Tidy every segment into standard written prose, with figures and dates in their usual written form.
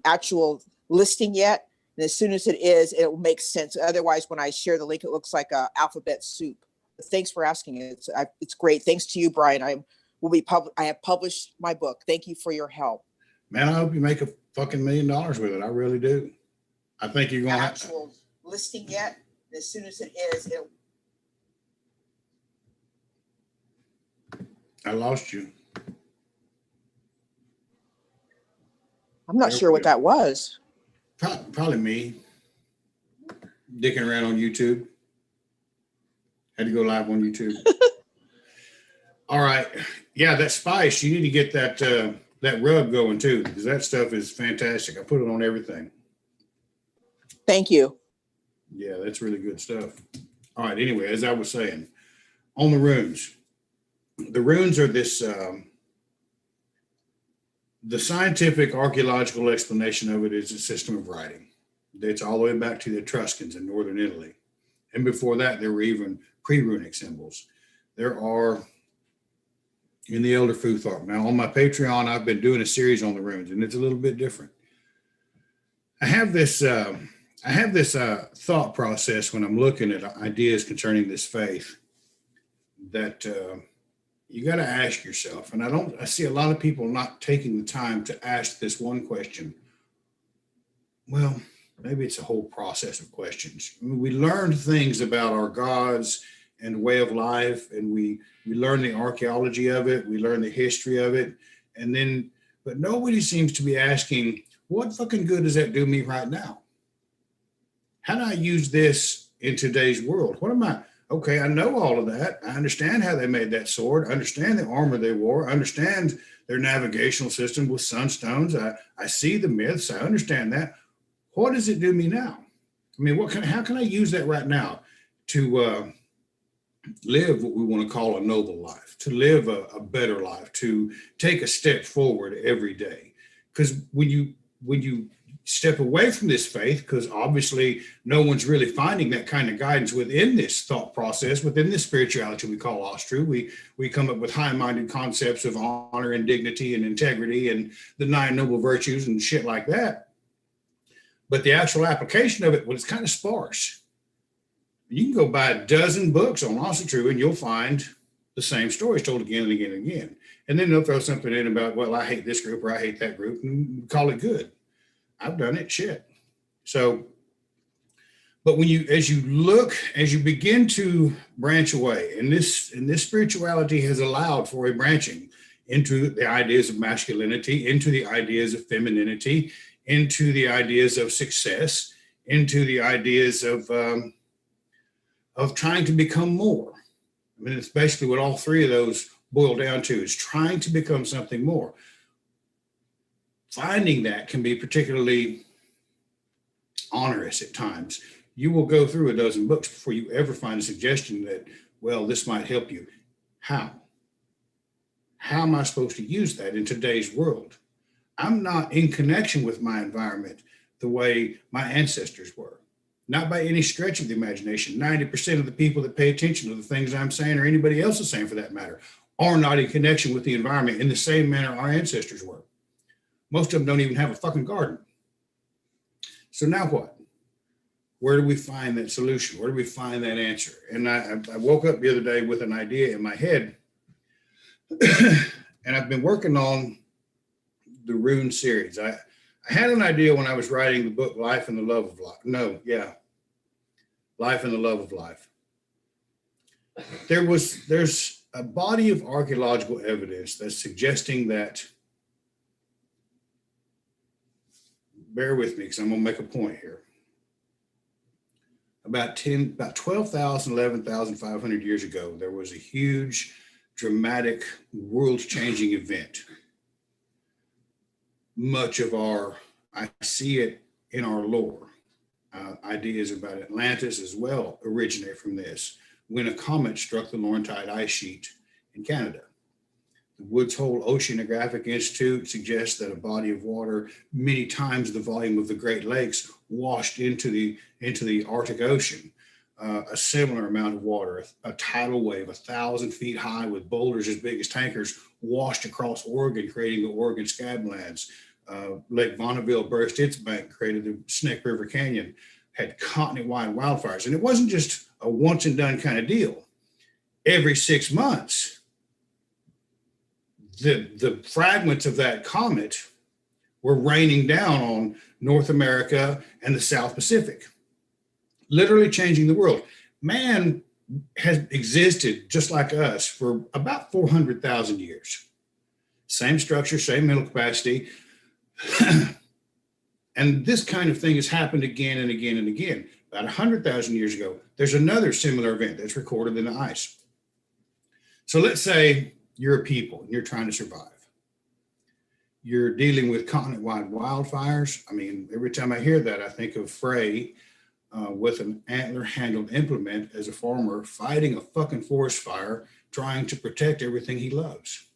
actual listing yet. And as soon as it is, it will make sense. Otherwise, when I share the link, it looks like a alphabet soup. But thanks for asking. It's great. Thanks to you, Brian. I have published my book. Thank you for your help. Man, I hope you make a fucking $1 million with it. I really do. I think you're going to actual listing yet. And as soon as it is, I lost you. I'm not sure what that was. Probably me dicking around on YouTube. Had to go live on YouTube. All right. Yeah, that spice, you need to get that rub going too, because that stuff is fantastic. I put it on everything. Thank you. Yeah, that's really good stuff. All right. Anyway, as I was saying, on the runes. The runes are this, the scientific archaeological explanation of it is a system of writing. Dates all the way back to the Etruscans in northern Italy. And before that, there were even pre-runic symbols. There are in the Elder Fehu thought. Now, on my Patreon, I've been doing a series on the runes, and it's a little bit different. I have this thought process when I'm looking at ideas concerning this faith that you got to ask yourself, and I see a lot of people not taking the time to ask this one question. Well, maybe it's a whole process of questions. I mean, we learned things about our gods and way of life, and we learn the archaeology of it, we learn the history of it, but nobody seems to be asking, what fucking good does that do me right now? How do I use this in today's world? Okay, I know all of that. I understand how they made that sword. I understand the armor they wore. I understand their navigational system with sunstones. I see the myths. I understand that. What does it do me now? I mean, how can I use that right now to live what we want to call a noble life, to live a better life, to take a step forward every day? Because when you step away from this faith, because obviously no one's really finding that kind of guidance within this thought process, within this spirituality we call Ostru. We come up with high-minded concepts of honor and dignity and integrity and the 9 noble virtues and shit like that. But the actual application of it, well, it's kind of sparse. You can go buy a dozen books on Ostru and you'll find the same stories told again and again and again. And then they'll throw something in about, well, I hate this group or I hate that group and call it good. I've done it, shit. So, but as you begin to branch away, and this spirituality has allowed for a branching into the ideas of masculinity, into the ideas of femininity, into the ideas of success, into the ideas of trying to become more. I mean, it's basically what all three of those boil down to, is trying to become something more. Finding that can be particularly onerous at times. You will go through a dozen books before you ever find a suggestion that, well, this might help you. How? How am I supposed to use that in today's world? I'm not in connection with my environment the way my ancestors were. Not by any stretch of the imagination. 90% of the people that pay attention to the things I'm saying, or anybody else is saying for that matter, are not in connection with the environment in the same manner our ancestors were. Most of them don't even have a fucking garden. So now what? Where do we find that solution? Where do we find that answer? And I woke up the other day with an idea in my head. And I've been working on the rune series. I had an idea when I was writing the book, Life and the Love of Life. Life and the Love of Life. There's a body of archaeological evidence that's suggesting that, bear with me because I'm going to make a point here. About 12,000, 11,500 years ago, there was a huge, dramatic, world-changing event. Much of I see it in our lore. Ideas about Atlantis as well originate from this, when a comet struck the Laurentide ice sheet in Canada. The Woods Hole Oceanographic Institute suggests that a body of water many times the volume of the Great Lakes washed into the Arctic Ocean. A similar amount of water, a tidal wave 1,000 feet high with boulders as big as tankers washed across Oregon, creating the Oregon Scablands. Lake Bonneville burst its bank, created the Snake River Canyon, had continent-wide wildfires. And it wasn't just a once and done kind of deal. Every 6 months, the fragments of that comet were raining down on North America and the South Pacific, literally changing the world. Man has existed just like us for about 400,000 years. Same structure, same mental capacity. And this kind of thing has happened again and again and again. About 100,000 years ago, there's another similar event that's recorded in the ice. So let's say you're a people and you're trying to survive. You're dealing with continent-wide wildfires. I mean, every time I hear that, I think of Frey with an antler-handled implement as a farmer fighting a fucking forest fire, trying to protect everything he loves.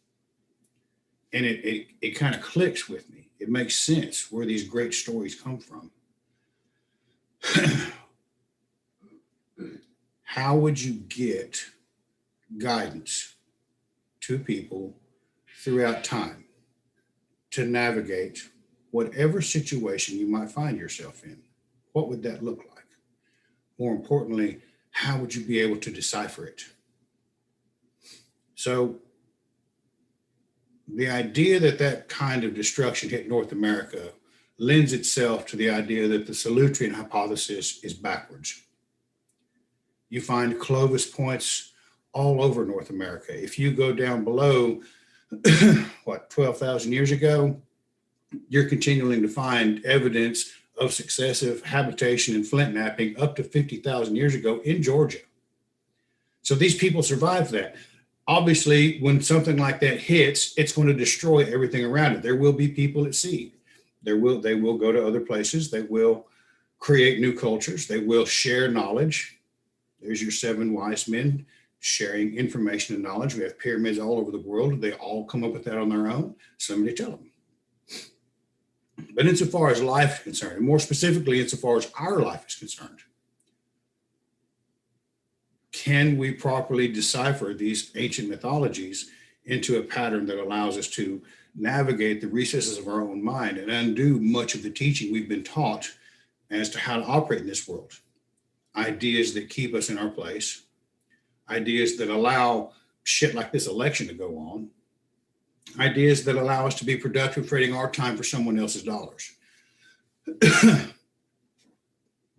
And it kind of clicks with me. It makes sense where these great stories come from. How would you get guidance to people throughout time to navigate whatever situation you might find yourself in? What would that look like? More importantly, how would you be able to decipher it? So the idea that that kind of destruction hit North America lends itself to the idea that the Solutrean hypothesis is backwards. You find Clovis points all over North America. If you go down below, 12,000 years ago, you're continuing to find evidence of successive habitation and flint napping up to 50,000 years ago in Georgia. So these people survived that. Obviously, when something like that hits, it's going to destroy everything around it. There will be people at sea. They will go to other places. They will create new cultures. They will share knowledge. There's your 7 wise men sharing information and knowledge. We have pyramids all over the world. They all come up with that on their own. Somebody tell them. But insofar as life is concerned, and more specifically, insofar as our life is concerned, can we properly decipher these ancient mythologies into a pattern that allows us to navigate the recesses of our own mind and undo much of the teaching we've been taught as to how to operate in this world? Ideas that keep us in our place, ideas that allow shit like this election to go on, ideas that allow us to be productive, trading our time for someone else's dollars. The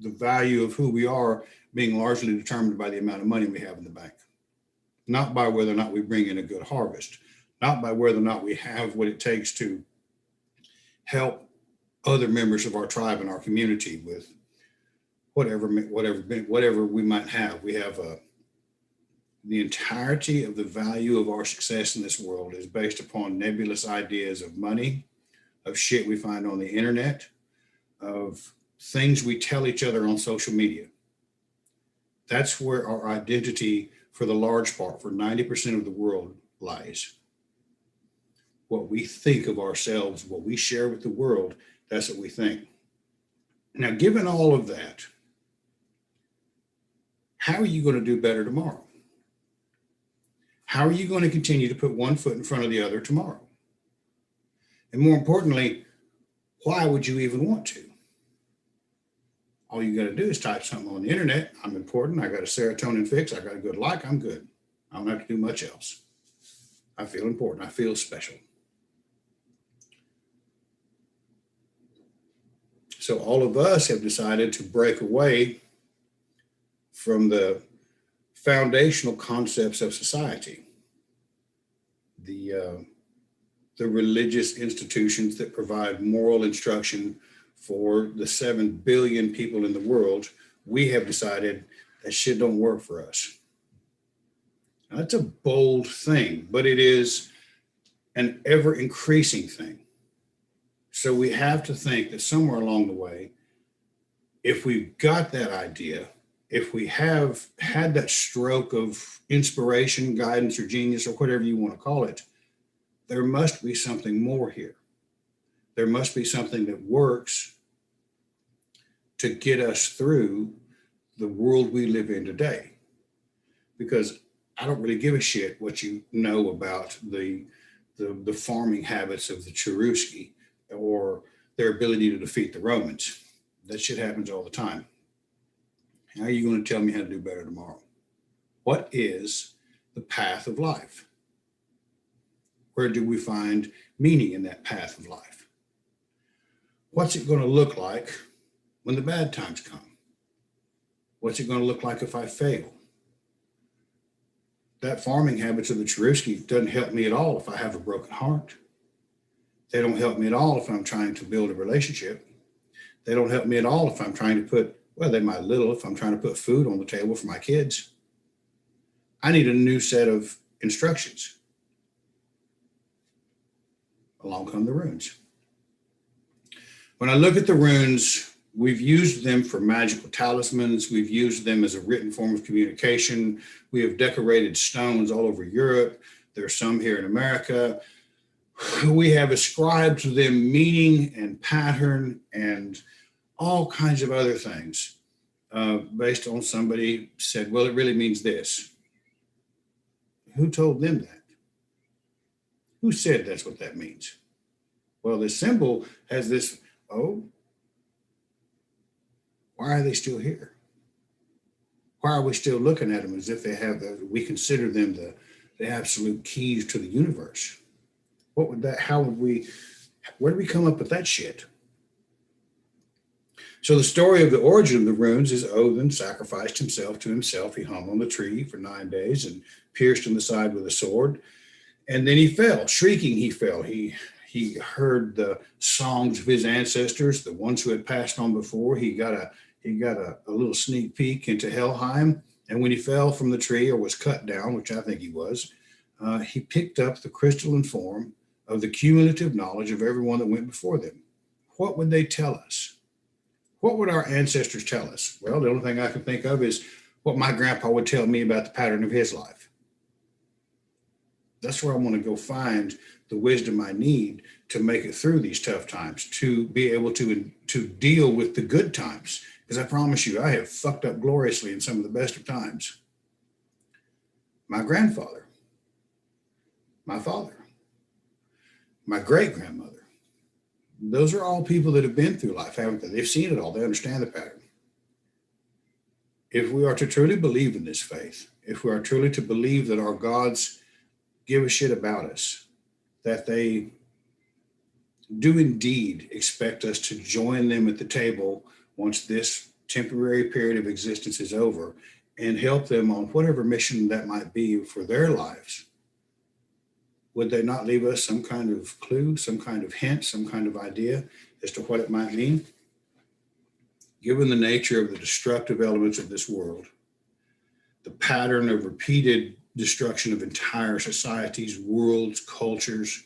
value of who we are being largely determined by the amount of money we have in the bank, not by whether or not we bring in a good harvest, not by whether or not we have what it takes to help other members of our tribe and our community with whatever we might have. We have the entirety of the value of our success in this world is based upon nebulous ideas of money, of shit we find on the internet, of things we tell each other on social media. That's where our identity, for the large part, for 90% of the world, lies. What we think of ourselves, what we share with the world, that's what we think. Now, given all of that, how are you going to do better tomorrow? How are you going to continue to put one foot in front of the other tomorrow? And more importantly, why would you even want to? All you got to do is type something on the internet. I'm important. I got a serotonin fix. I got a good like. I'm good. I don't have to do much else. I feel important. I feel special. So all of us have decided to break away from the foundational concepts of society, the religious institutions that provide moral instruction for the 7 billion people in the world. We have decided that shit don't work for us. Now, that's a bold thing, but it is an ever increasing thing. So we have to think that somewhere along the way, if we've got that idea, if we have had that stroke of inspiration, guidance, or genius, or whatever you want to call it, there must be something more here. There must be something that works to get us through the world we live in today. Because I don't really give a shit what you know about the farming habits of the Cherusci. or their ability to defeat the Romans. That shit happens all the time. How are you going to tell me how to do better tomorrow? What is the path of life? Where do we find meaning in that path of life? What's it going to look like when the bad times come? What's it going to look like if I fail? That farming habits of the Cherusci doesn't help me at all if I have a broken heart. They don't help me at all if I'm trying to build a relationship. They don't help me at all if I'm trying to put, well, they might little, if I'm trying to put food on the table for my kids. I need a new set of instructions. Along come the runes. When I look at the runes, we've used them for magical talismans. We've used them as a written form of communication. We have decorated stones all over Europe. There's some here in America. We have ascribed to them meaning and pattern and all kinds of other things based on somebody said, well, it really means this. Who told them that? Who said that's what that means? Well, this symbol has this, oh, why are they still here? Why are we still looking at them as if they have, we consider them the absolute keys to the universe? What would that, how would we, where did we come up with that shit? So the story of the origin of the runes is Odin sacrificed himself to himself. He hung on the tree for 9 days and pierced in the side with a sword. And then he fell, shrieking he fell. He heard the songs of his ancestors, the ones who had passed on before. He got a little sneak peek into Helheim. And when he fell from the tree or was cut down, which I think he was, he picked up the crystalline form of the cumulative knowledge of everyone that went before them. What would they tell us? What would our ancestors tell us? Well, the only thing I can think of is what my grandpa would tell me about the pattern of his life. That's where I want to go find the wisdom I need to make it through these tough times, to be able to deal with the good times. Because I promise you, I have fucked up gloriously in some of the best of times. My grandfather, my father, my great-grandmother, those are all people that have been through life, haven't they? They've seen it all. They understand the pattern. If we are to truly believe in this faith, if we are truly to believe that our gods give a shit about us, that they do indeed expect us to join them at the table once this temporary period of existence is over and help them on whatever mission that might be for their lives, would they not leave us some kind of clue, some kind of hint, some kind of idea as to what it might mean? Given the nature of the destructive elements of this world, the pattern of repeated destruction of entire societies, worlds, cultures,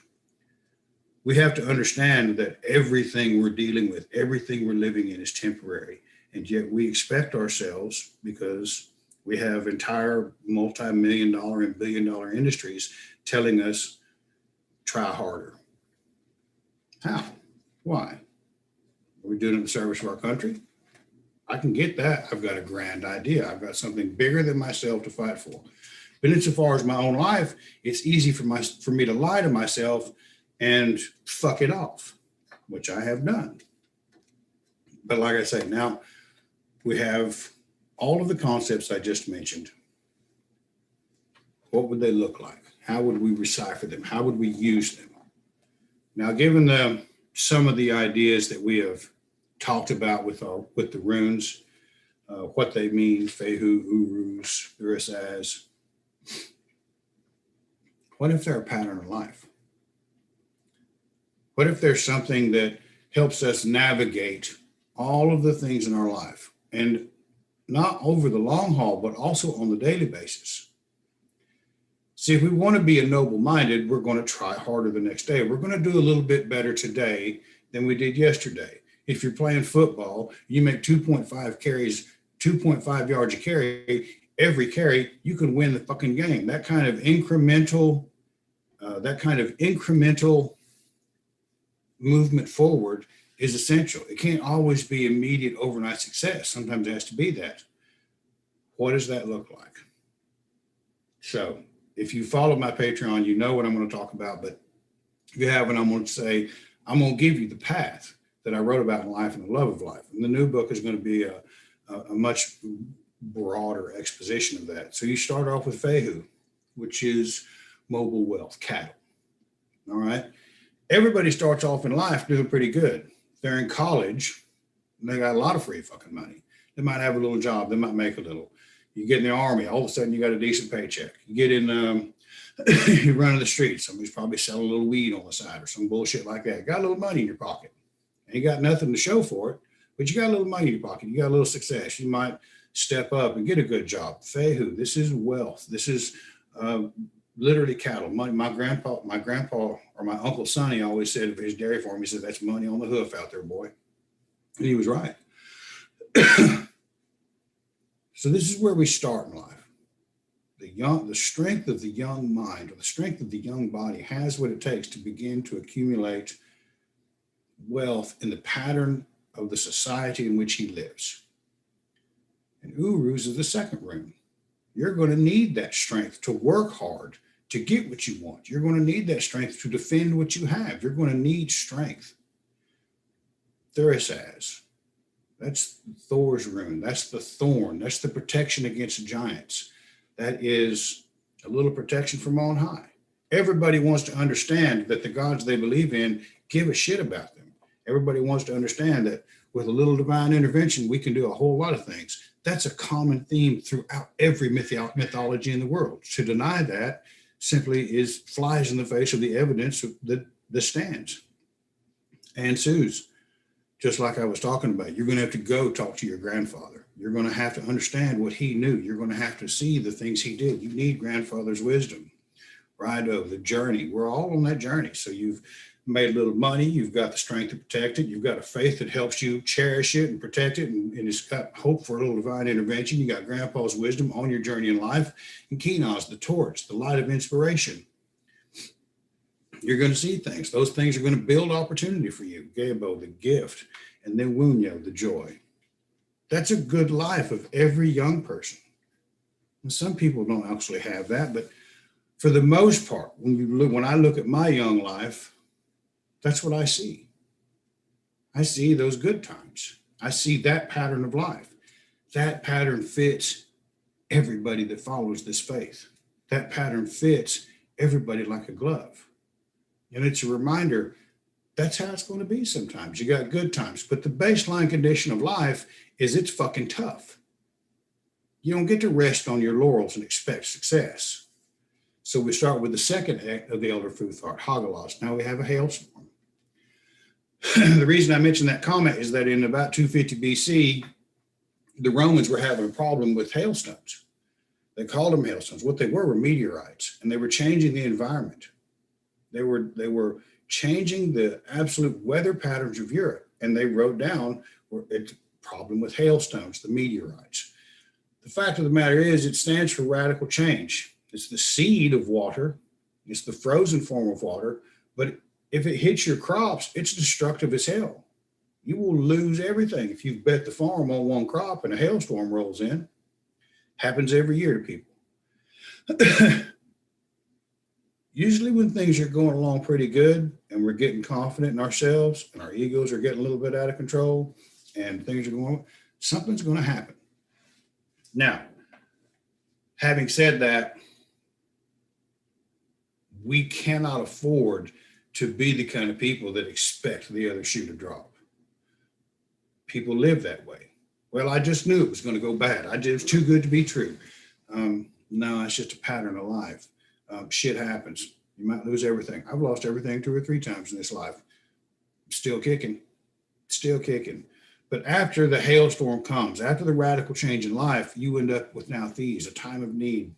we have to understand that everything we're dealing with, everything we're living in is temporary. And yet we expect ourselves, because we have entire multi-million-dollar and billion-dollar industries telling us, try harder. How? Why? Are we doing it in the service of our country? I can get that. I've got a grand idea. I've got something bigger than myself to fight for. But insofar as my own life, it's easy for me to lie to myself and fuck it off, which I have done. But like I say, now we have all of the concepts I just mentioned. What would they look like? How would we decipher them? How would we use them? Now, given some of the ideas that we have talked about with the runes, what they mean, Fehu, Urus, Urisaz, what if they're a pattern of life? What if there's something that helps us navigate all of the things in our life, and not over the long haul, but also on the daily basis? See, if we want to be a noble-minded, we're going to try harder the next day. We're going to do a little bit better today than we did yesterday. If you're playing football, you make 2.5 carries, 2.5 yards a carry, every carry, you can win the fucking game. That kind of incremental movement forward is essential. It can't always be immediate overnight success. Sometimes it has to be that. What does that look like? So if you follow my Patreon, you know what I'm going to talk about. But if you haven't, I'm going to say I'm going to give you the path that I wrote about in life and the love of life. And the new book is going to be a much broader exposition of that. So you start off with Fehu, which is mobile wealth, cattle. All right. Everybody starts off in life doing pretty good. They're in college, and they got a lot of free fucking money. They might have a little job. They might make a little. You get in the army, all of a sudden you got a decent paycheck. You get in, you run in the streets. Somebody's probably selling a little weed on the side or some bullshit like that. Got a little money in your pocket. Ain't got nothing to show for it, but you got a little money in your pocket. You got a little success. You might step up and get a good job. Fehu, this is wealth. This is literally cattle. Money. My grandpa, or my Uncle Sonny always said of his dairy farm, he said, that's money on the hoof out there, boy. And he was right. So this is where we start in life. The strength of the young mind, or the strength of the young body, has what it takes to begin to accumulate wealth in the pattern of the society in which he lives. And Uruz is the second room. You're going to need that strength to work hard to get what you want. You're going to need that strength to defend what you have. You're going to need strength. Thurisaz, that's Thor's rune. That's the thorn. That's the protection against giants. That is a little protection from on high. Everybody wants to understand that the gods they believe in give a shit about them. Everybody wants to understand that with a little divine intervention, we can do a whole lot of things. That's a common theme throughout every mythology in the world. To deny that simply flies in the face of the evidence that stands. And Suze, just like I was talking about, you're going to have to go talk to your grandfather. You're going to have to understand what he knew. You're going to have to see the things he did. You need grandfather's wisdom. Rido, the journey. We're all on that journey. So you've made a little money. You've got the strength to protect it. You've got a faith that helps you cherish it and protect it. And it's got hope for a little divine intervention. You got grandpa's wisdom on your journey in life. And Kinaz, the torch, the light of inspiration. You're going to see things. Those things are going to build opportunity for you. Gabo, the gift. And then Wunyo, the joy. That's a good life of every young person. And some people don't actually have that, but for the most part, when I look at my young life, that's what I see. I see those good times. I see that pattern of life. That pattern fits everybody that follows this faith. That pattern fits everybody like a glove. And it's a reminder, that's how it's going to be sometimes. You got good times, but the baseline condition of life is it's fucking tough. You don't get to rest on your laurels and expect success. So we start with the second of the Elder Futhart, Hagalos. Now we have a hailstorm. The reason I mentioned that comment is that in about 250 BC, the Romans were having a problem with hailstones. They called them hailstones. What they were meteorites, and they were changing the environment. They were changing the absolute weather patterns of Europe, and they wrote down it's a problem with hailstones, the meteorites. The fact of the matter is it stands for radical change. It's the seed of water. It's the frozen form of water. But if it hits your crops, it's destructive as hell. You will lose everything if you've bet the farm on one crop and a hailstorm rolls in. Happens every year to people. Usually when things are going along pretty good and we're getting confident in ourselves and our egos are getting a little bit out of control and things are going, something's going to happen. Now, having said that, we cannot afford to be the kind of people that expect the other shoe to drop. People live that way. Well, I just knew it was going to go bad. It was too good to be true. No, it's just a pattern of life. Shit happens. You might lose everything. I've lost everything 2 or 3 times in this life. Still kicking. But after the hailstorm comes, after the radical change in life, you end up with now these, a time of need.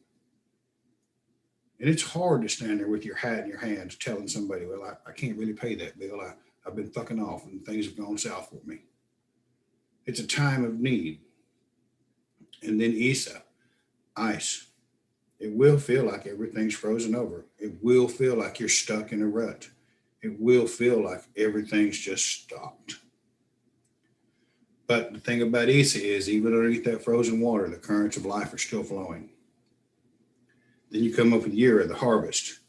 And it's hard to stand there with your hat in your hands telling somebody, well, I can't really pay that bill. I've been fucking off and things have gone south for me. It's a time of need. And then Isa, ice. It will feel like everything's frozen over. It will feel like you're stuck in a rut. It will feel like everything's just stopped. But the thing about Isa is even underneath that frozen water, the currents of life are still flowing. Then you come up with Yira, the harvest.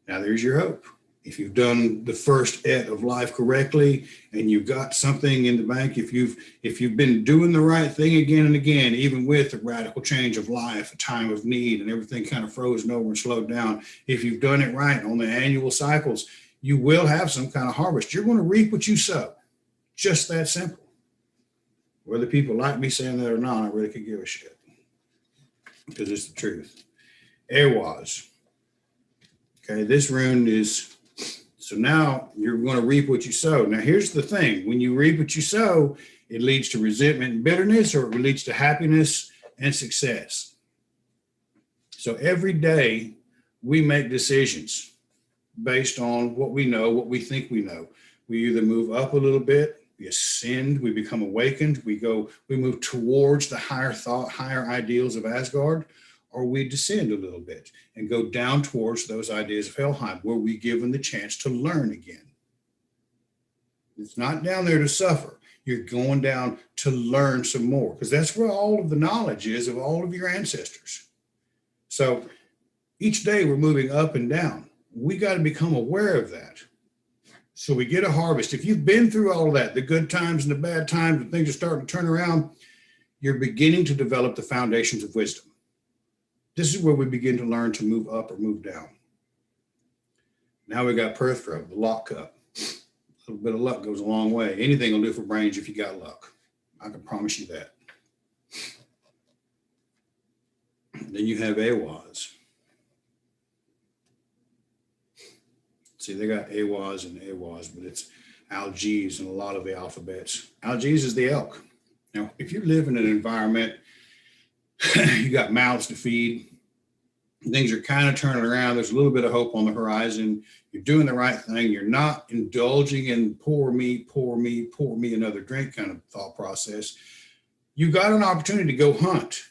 Now there's your hope. If you've done the first et of life correctly and you've got something in the bank, if you've been doing the right thing again and again, even with a radical change of life, a time of need, and everything kind of frozen over and slowed down, if you've done it right on the annual cycles, you will have some kind of harvest. You're going to reap what you sow. Just that simple. Whether people like me saying that or not, I really could give a shit, because it's the truth. Ehwaz. Okay, this rune is, so now you're going to reap what you sow. Now, here's the thing. When you reap what you sow, it leads to resentment and bitterness, or it leads to happiness and success. So every day we make decisions based on what we know, what we think we know. We either move up a little bit, we ascend, we become awakened, we move towards the higher thought, higher ideals of Asgard, or we descend a little bit and go down towards those ideas of Helheim, where we give them the chance to learn again. It's not down there to suffer. You're going down to learn some more, because that's where all of the knowledge is of all of your ancestors. So each day we're moving up and down. We got to become aware of that. So we get a harvest. If you've been through all of that, the good times and the bad times, and things are starting to turn around, you're beginning to develop the foundations of wisdom. This is where we begin to learn to move up or move down. Now we got Perthro, the lock cup. A little bit of luck goes a long way. Anything will do for brains if you got luck. I can promise you that. Then you have Ehwaz. See, they got Ehwaz and Ehwaz, but it's Algiz in a lot of the alphabets. Algiz is the elk. Now, if you live in an environment, you got mouths to feed, things are kind of turning around, there's a little bit of hope on the horizon, you're doing the right thing, you're not indulging in pour me another drink kind of thought process, you got an opportunity to go hunt.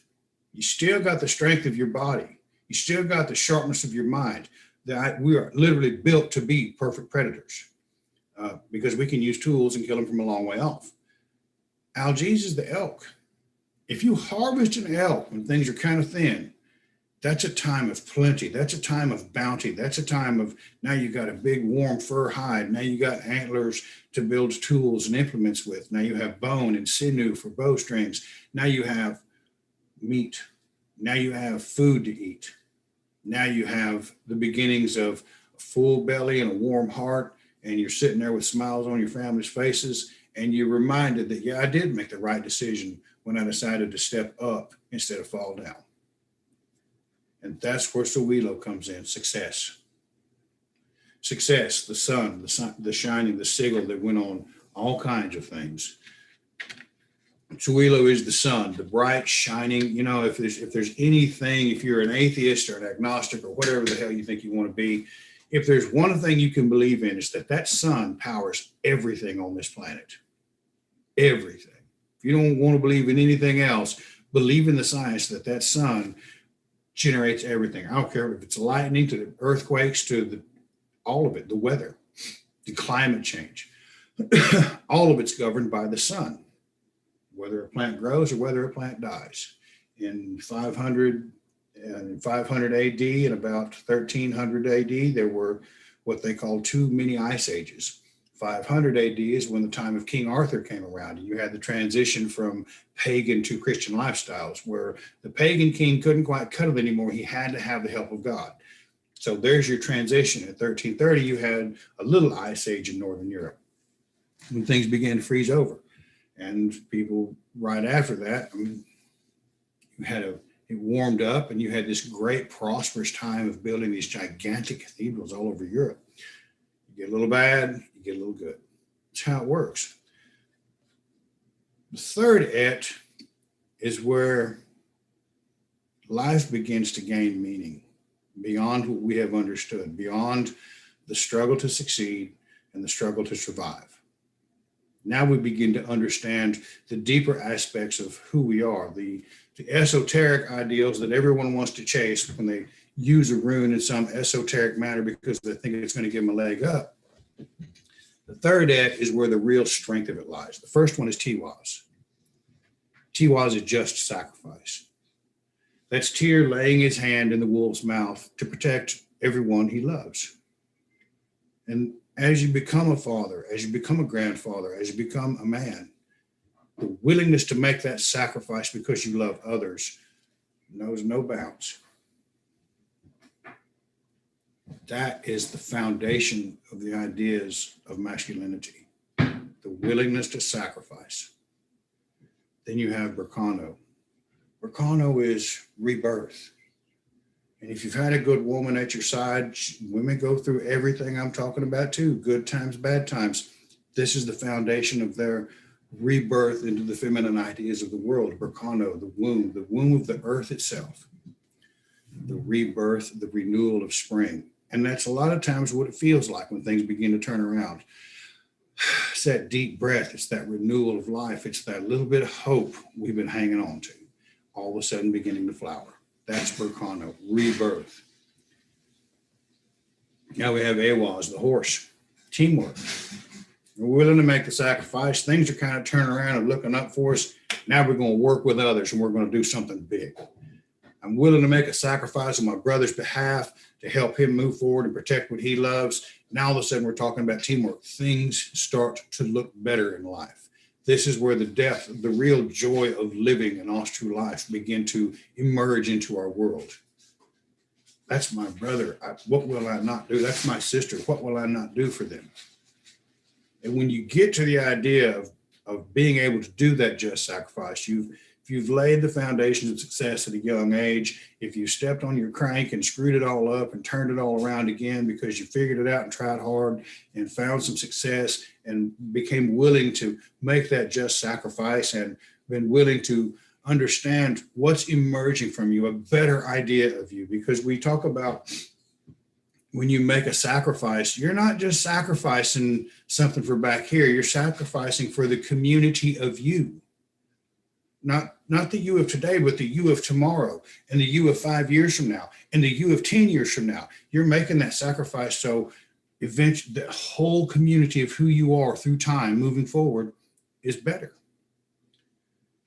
You still got the strength of your body. You still got the sharpness of your mind. That we are literally built to be perfect predators, because we can use tools and kill them from a long way off. Algiz is the elk. If you harvest an elk when things are kind of thin, that's a time of plenty. That's a time of bounty. That's a time of, now you got a big warm fur hide. Now you got antlers to build tools and implements with. Now you have bone and sinew for bowstrings. Now you have meat. Now you have food to eat. Now you have the beginnings of a full belly and a warm heart, and you're sitting there with smiles on your family's faces, and you're reminded that, yeah, I did make the right decision when I decided to step up instead of fall down. And that's where Sowilo comes in, success. Success, the sun, the shining, the sigil that went on all kinds of things. Sowilo is the sun, the bright, shining, you know, if there's anything, if you're an atheist or an agnostic or whatever the hell you think you want to be, if there's one thing you can believe in, is that sun powers everything on this planet. Everything. If you don't want to believe in anything else, believe in the science that sun generates everything. I don't care if it's lightning to the earthquakes to all of it, the weather, the climate change. All of it's governed by the sun. Whether a plant grows or whether a plant dies. In 500 AD and about 1300 AD, there were what they call two mini ice ages. 500 AD is when the time of King Arthur came around, and you had the transition from pagan to Christian lifestyles, where the pagan king couldn't quite cut it anymore. He had to have the help of God. So there's your transition. At 1330, you had a little ice age in Northern Europe when things began to freeze over. And people right after that, I mean, it warmed up, and you had this great prosperous time of building these gigantic cathedrals all over Europe. You get a little bad, you get a little good. That's how it works. The third et is where life begins to gain meaning beyond what we have understood, beyond the struggle to succeed and the struggle to survive. Now we begin to understand the deeper aspects of who we are, the esoteric ideals that everyone wants to chase when they use a rune in some esoteric manner because they think it's going to give them a leg up. The third et is where the real strength of it lies. The first one is Tiwaz. Tiwaz is just sacrifice. That's Tyr laying his hand in the wolf's mouth to protect everyone he loves. And as you become a father, as you become a grandfather, as you become a man, the willingness to make that sacrifice because you love others knows no bounds. That is the foundation of the ideas of masculinity, the willingness to sacrifice. Then you have Berkano. Berkano is rebirth. And if you've had a good woman at your side, women go through everything I'm talking about too, good times, bad times. This is the foundation of their rebirth into the feminine ideas of the world. Berkano, the womb of the earth itself, the rebirth, the renewal of spring. And that's a lot of times what it feels like when things begin to turn around. It's that deep breath. It's that renewal of life. It's that little bit of hope we've been hanging on to, all of a sudden beginning to flower. That's Berkano, rebirth. Now we have Awaz, the horse, teamwork. We're willing to make the sacrifice. Things are kind of turning around and looking up for us. Now we're going to work with others and we're going to do something big. I'm willing to make a sacrifice on my brother's behalf to help him move forward and protect what he loves. Now all of a sudden we're talking about teamwork. Things start to look better in life. This is where the real joy of living an Austrian life begin to emerge into our world. That's my brother. What will I not do? That's my sister. What will I not do for them? And when you get to the idea of being able to do that just sacrifice, if you've laid the foundations of success at a young age, if you stepped on your crank and screwed it all up and turned it all around again because you figured it out and tried hard and found some success and became willing to make that just sacrifice and been willing to understand what's emerging from you, a better idea of you, because we talk about when you make a sacrifice, you're not just sacrificing something for back here, you're sacrificing for the community of you. Not the you of today, but the you of tomorrow and the you of 5 years from now and the you of 10 years from now. You're making that sacrifice so eventually the whole community of who you are through time moving forward is better.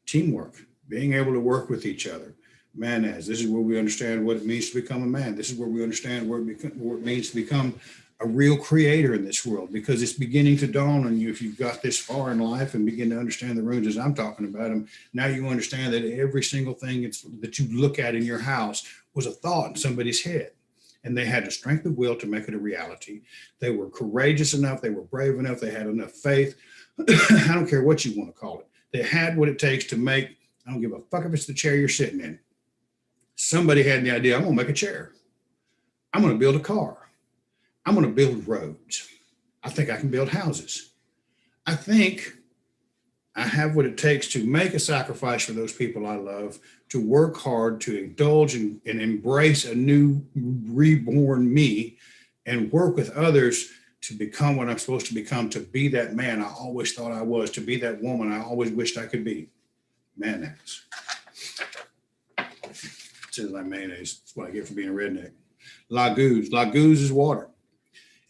Teamwork, being able to work with each other. This is where we understand what it means to become a man. This is where we understand what it means to become a real creator in this world, because it's beginning to dawn on you if you've got this far in life and begin to understand the runes as I'm talking about them. Now you understand that every single thing that you look at in your house was a thought in somebody's head, and they had the strength of will to make it a reality. They were courageous enough. They were brave enough. They had enough faith. I don't care what you want to call it. They had what it takes to make, I don't give a fuck if it's the chair you're sitting in. Somebody had the idea, I'm going to make a chair. I'm going to build a car. I'm going to build roads. I think I can build houses. I think I have what it takes to make a sacrifice for those people I love, to work hard, to indulge and embrace a new reborn me, and work with others to become what I'm supposed to become, to be that man I always thought I was, to be that woman I always wished I could be. Mayonnaise. It says like mayonnaise. That's what I get for being a redneck. Laguz. Laguz is water.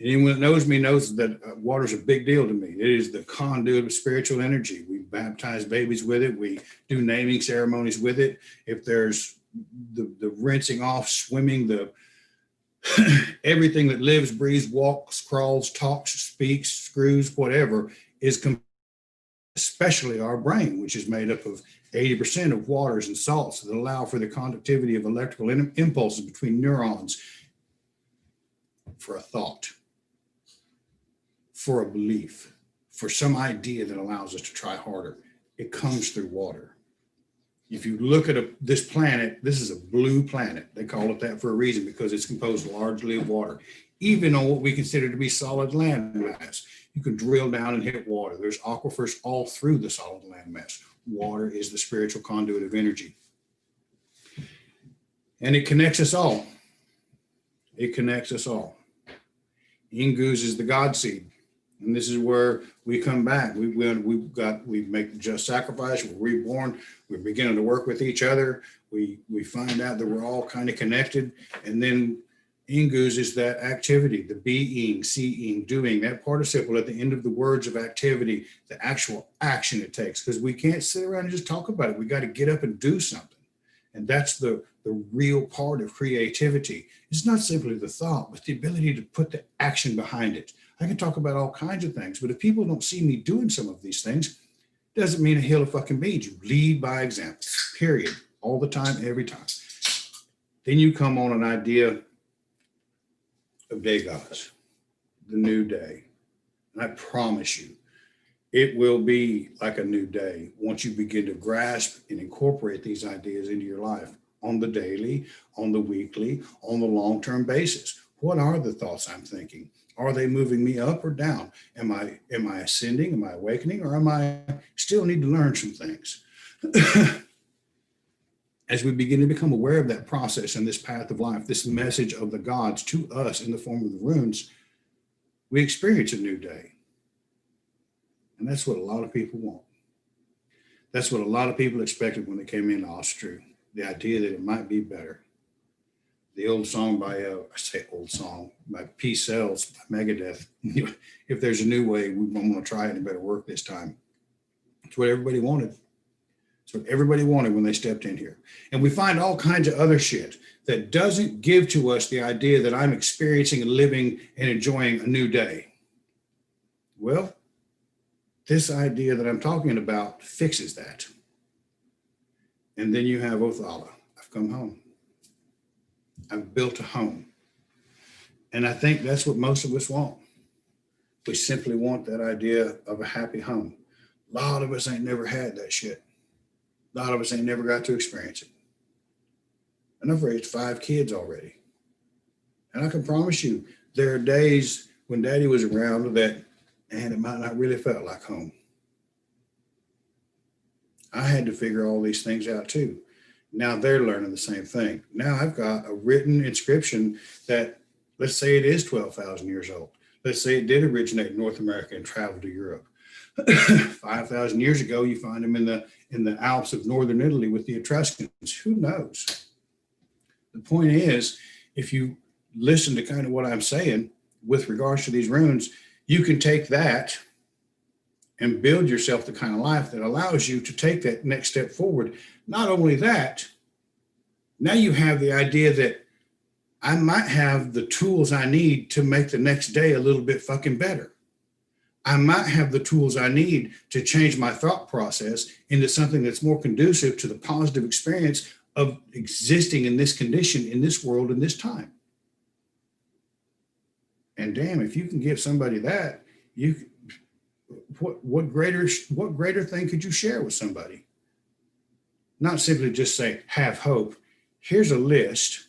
Anyone that knows me knows that water is a big deal to me. It is the conduit of spiritual energy. We baptize babies with it. We do naming ceremonies with it. If there's the rinsing off, swimming, everything that lives, breathes, walks, crawls, talks, speaks, screws, whatever, is especially our brain, which is made up of 80% of waters and salts that allow for the conductivity of electrical impulses between neurons, for a thought, for a belief, for some idea that allows us to try harder. It comes through water. If you look at this planet, this is a blue planet. They call it that for a reason, because it's composed largely of water. Even on what we consider to be solid land mass, you can drill down and hit water. There's aquifers all through the solid land mass. Water is the spiritual conduit of energy. And it connects us all. It connects us all. Inguz is the God seed. And this is where we come back. We make the just sacrifice. We're reborn. We're beginning to work with each other. We find out that we're all kind of connected. And then Inguz is that activity, the being, seeing, doing, that participle at the end of the words of activity, the actual action it takes. Because we can't sit around and just talk about it. We got to get up and do something. And that's the real part of creativity. It's not simply the thought, but the ability to put the action behind it. I can talk about all kinds of things, but if people don't see me doing some of these things, doesn't mean a hill of fucking beans. You lead by example, period, all the time, every time. Then you come on an idea of day gods, the new day. And I promise you, it will be like a new day once you begin to grasp and incorporate these ideas into your life on the daily, on the weekly, on the long-term basis. What are the thoughts I'm thinking? Are they moving me up or down? Am I ascending? Am I awakening? Or am I still need to learn some things? As we begin to become aware of that process and this path of life, this message of the gods to us in the form of the runes, we experience a new day. And that's what a lot of people want. That's what a lot of people expected when they came into Ostru, the idea that it might be better. The old song by, by Peace Sells, by Megadeth, if there's a new way, I'm going to try it and it better work this time. It's what everybody wanted. It's what everybody wanted when they stepped in here. And we find all kinds of other shit that doesn't give to us the idea that I'm experiencing and living and enjoying a new day. Well, this idea that I'm talking about fixes that. And then you have Othala. I've come home. I've built a home. And I think that's what most of us want. We simply want that idea of a happy home. A lot of us ain't never had that shit. A lot of us ain't never got to experience it. And I've raised 5 kids already. And I can promise you, there are days when Daddy was around that, and it might not really felt like home. I had to figure all these things out too. Now they're learning the same thing. Now I've got a written inscription that, let's say it is 12,000 years old. Let's say it did originate in North America and travel to Europe. 5,000 years ago, you find them in the Alps of northern Italy with the Etruscans. Who knows? The point is, if you listen to kind of what I'm saying with regards to these runes, you can take that and build yourself the kind of life that allows you to take that next step forward. Not only that, now you have the idea that I might have the tools I need to make the next day a little bit fucking better. I might have the tools I need to change my thought process into something that's more conducive to the positive experience of existing in this condition, in this world, in this time. And damn, if you can give somebody that, what greater thing could you share with somebody? Not simply just say, have hope. Here's a list,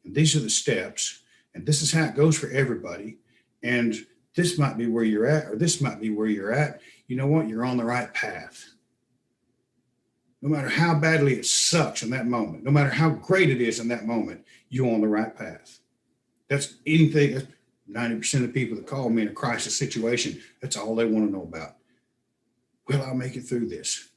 and these are the steps, and this is how it goes for everybody. And this might be where you're at, or this might be where you're at. You know what? You're on the right path. No matter how badly it sucks in that moment, no matter how great it is in that moment, you're on the right path. That's anything. 90% of people that call me in a crisis situation, that's all they want to know about. Will I make it through this?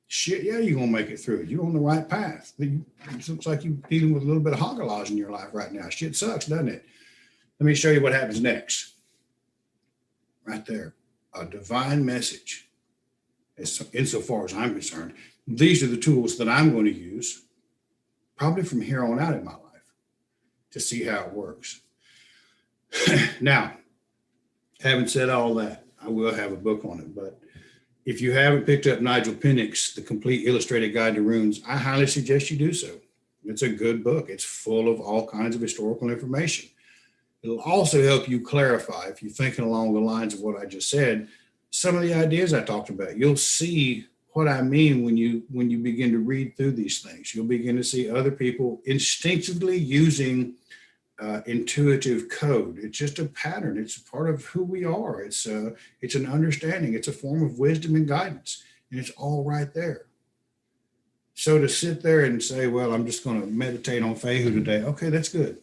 Shit, yeah, you're going to make it through it. You're on the right path. It looks like you're dealing with a little bit of hoggalage in your life right now. Shit sucks, doesn't it? Let me show you what happens next. Right there. A divine message. Insofar as I'm concerned, these are the tools that I'm going to use probably from here on out in my life to see how it works. Now, having said all that, I will have a book on it, but if you haven't picked up Nigel Pinnock's The Complete Illustrated Guide to Runes, I highly suggest you do so. It's a good book. It's full of all kinds of historical information. It'll also help you clarify, if you're thinking along the lines of what I just said, some of the ideas I talked about. You'll see what I mean when you begin to read through these things. You'll begin to see other people instinctively using intuitive code. It's just a pattern. It's a part of who we are. It's an understanding. It's a form of wisdom and guidance, and it's all right there. So to sit there and say, well, I'm just going to meditate on Fehu today. Okay, that's good.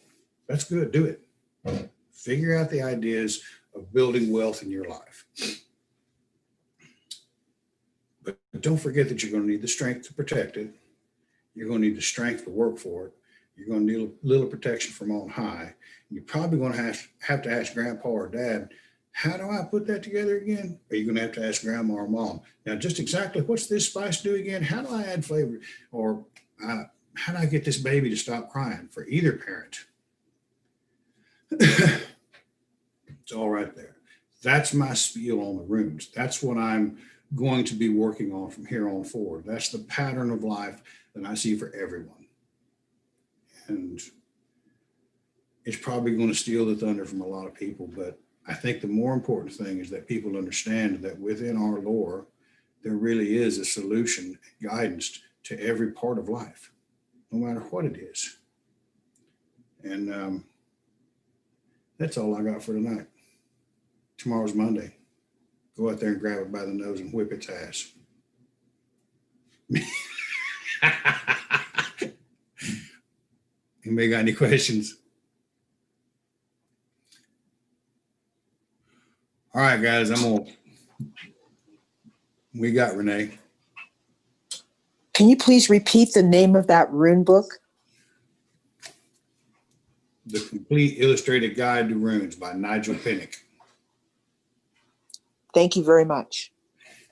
That's good. Do it. Figure out the ideas of building wealth in your life. But don't forget that you're going to need the strength to protect it. You're going to need the strength to work for it. You're going to need a little protection from on high. You're probably going to have to ask Grandpa or Dad, how do I put that together again? Or you're going to have to ask Grandma or Mom. Now, just exactly what's this spice do again? How do I add flavor? Or how do I get this baby to stop crying for either parent? It's all right there. That's my spiel on the runes. That's what I'm going to be working on from here on forward. That's the pattern of life that I see for everyone. And it's probably going to steal the thunder from a lot of people, but I think the more important thing is that people understand that within our lore, there really is a solution, guidance to every part of life, no matter what it is. And that's all I got for tonight. Tomorrow's Monday. Go out there and grab it by the nose and whip its ass. Anybody got any questions? All right, guys, we got Renee. Can you please repeat the name of that rune book? The Complete Illustrated Guide to Runes by Nigel Pinnock. Thank you very much.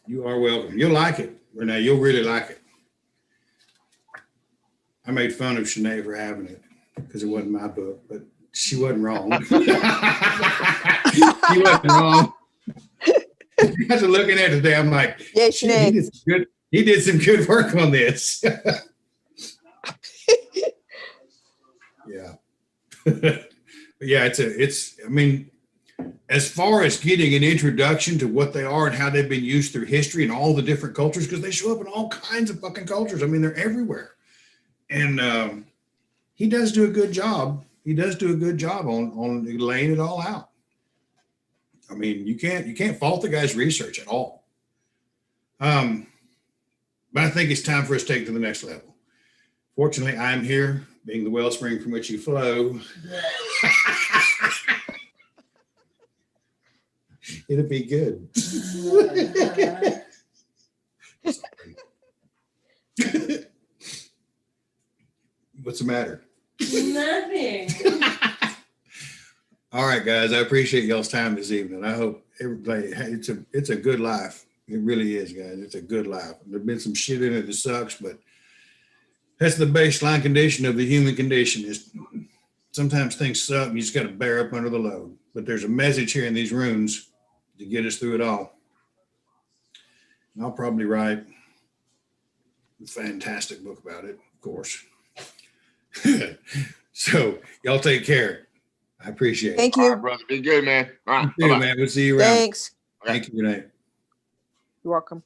You are welcome. You'll like it, Renee. You'll really like it. I made fun of Shanae for having it because it wasn't my book, but she wasn't wrong. She wasn't wrong. After looking at it today, I'm like, yeah, Shanae. He did some good work on this. Yeah. But yeah, I mean, as far as getting an introduction to what they are and how they've been used through history and all the different cultures, because they show up in all kinds of fucking cultures. I mean, they're everywhere. And he does do a good job. He does do a good job on laying it all out. I mean, you can't fault the guy's research at all. But I think it's time for us to take it to the next level. Fortunately, I'm here, being the wellspring from which you flow. It'll be good. What's the matter? Nothing. All right, guys. I appreciate y'all's time this evening. I hope everybody, it's a good life. It really is, guys. It's a good life. There's been some shit in it that sucks, but that's the baseline condition of the human condition. Is sometimes things suck and you just got to bear up under the load. But there's a message here in these runes to get us through it all. And I'll probably write a fantastic book about it, of course. So y'all take care. I appreciate it. Thank you. All right, brother. Be good, man. All right. You too, man. We'll see you around. Thanks. Thank you, Renee. You're welcome.